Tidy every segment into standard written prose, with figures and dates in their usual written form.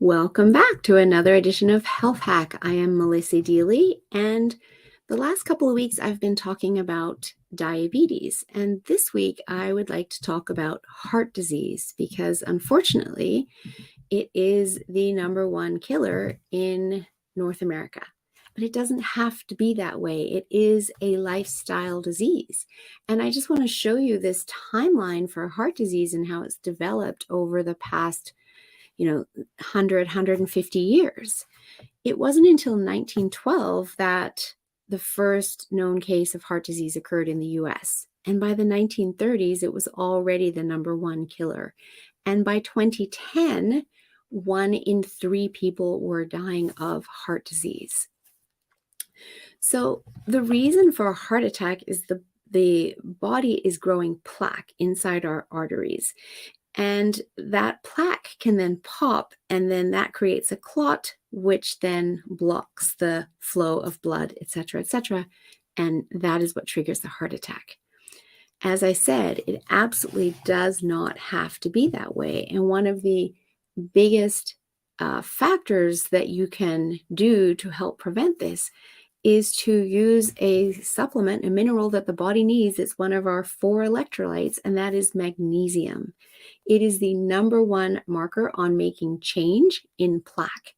Welcome back to another edition of Health Hack. I am Melissa Deely, and the last couple of weeks I've been talking about diabetes. And this week I would like to talk about heart disease because unfortunately it is the number one killer in North America. But it doesn't have to be that way. It is a lifestyle disease. And I just want to show you this timeline for heart disease and how it's developed over the past 150 years. It wasn't until 1912 that the first known case of heart disease occurred in the US. And by the 1930s, it was already the number one killer. And by 2010, 1 in 3 people were dying of heart disease. So the reason for a heart attack is the body is growing plaque inside our arteries. And that plaque can then pop, and then that creates a clot, which then blocks the flow of blood, et cetera, and that is what triggers the heart attack. As I said, it absolutely does not have to be that way. And one of the biggest factors that you can do to help prevent this is to use a supplement, a mineral that the body needs. It's one of our 4 electrolytes, and that is magnesium. It is the number one marker on making change in plaque.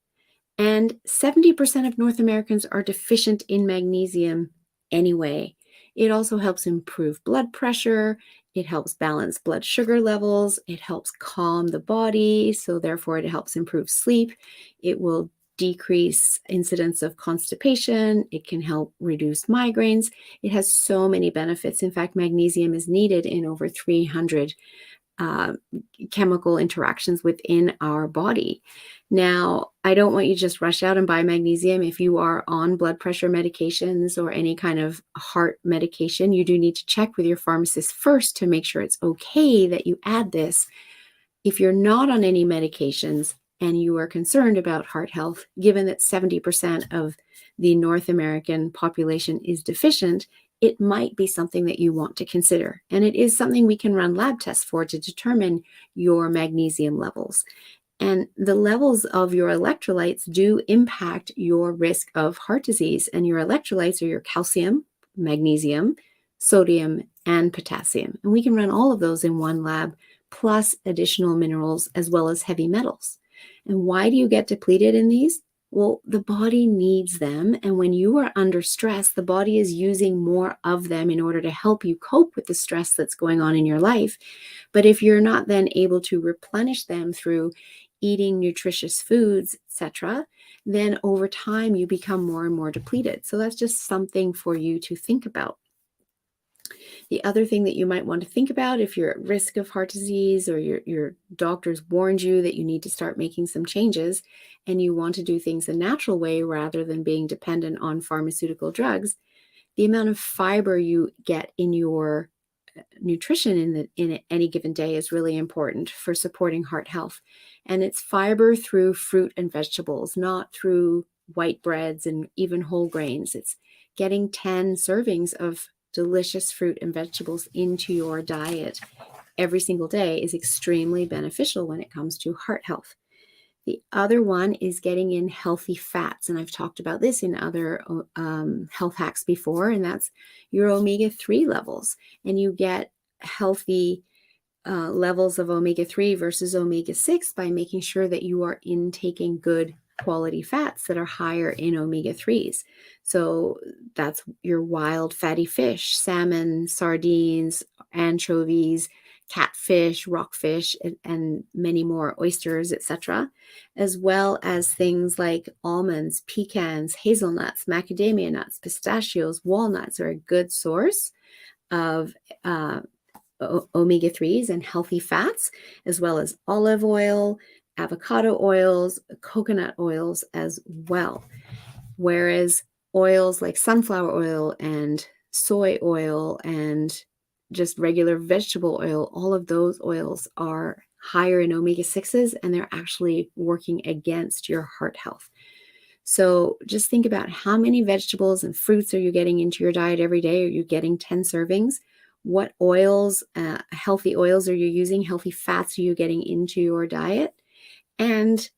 And 70% of North Americans are deficient in magnesium anyway. It also helps improve blood pressure. It helps balance blood sugar levels. It helps calm the body. So therefore, it helps improve sleep. It will decrease incidence of constipation. It can help reduce migraines. It has so many benefits. In fact, magnesium is needed in over 300 chemical interactions within our body. Now, I don't want you to just rush out and buy magnesium. If you are on blood pressure medications or any kind of heart medication, you do need to check with your pharmacist first to make sure it's okay that you add this. If you're not on any medications and you are concerned about heart health, given that 70% of the North American population is deficient, it might be something that you want to consider. And it is something we can run lab tests for to determine your magnesium levels. And the levels of your electrolytes do impact your risk of heart disease. And your electrolytes are your calcium, magnesium, sodium, and potassium. And we can run all of those in one lab, plus additional minerals as well as heavy metals. And why do you get depleted in these? Well, the body needs them. And when you are under stress, the body is using more of them in order to help you cope with the stress that's going on in your life. But if you're not then able to replenish them through eating nutritious foods, etc., then over time you become more and more depleted. So that's just something for you to think about. The other thing that you might want to think about if you're at risk of heart disease or your doctors warned you that you need to start making some changes and you want to do things a natural way rather than being dependent on pharmaceutical drugs, the amount of fiber you get in your nutrition in any given day is really important for supporting heart health. And it's fiber through fruit and vegetables, not through white breads and even whole grains. It's getting 10 servings of delicious fruit and vegetables into your diet every single day is extremely beneficial when it comes to heart health. The other one is getting in healthy fats. And I've talked about this in other health hacks before, and that's your omega-3 levels. And you get healthy levels of omega-3 versus omega-6 by making sure that you are intaking good quality fats that are higher in omega-3s. So that's your wild fatty fish, salmon, sardines, anchovies, catfish, rockfish, and many more, oysters, etc., as well as things like almonds, pecans, hazelnuts, macadamia nuts, pistachios, walnuts are a good source of omega-3s and healthy fats, as well as olive oil, avocado oils, coconut oils as well. Whereas oils like sunflower oil and soy oil and just regular vegetable oil, all of those oils are higher in omega-6s and they're actually working against your heart health. So just think about how many vegetables and fruits are you getting into your diet every day? Are you getting 10 servings? What oils, healthy oils are you using? Healthy fats are you getting into your diet? And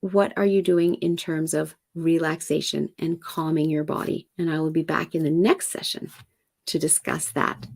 what are you doing in terms of relaxation and calming your body? And I will be back in the next session to discuss that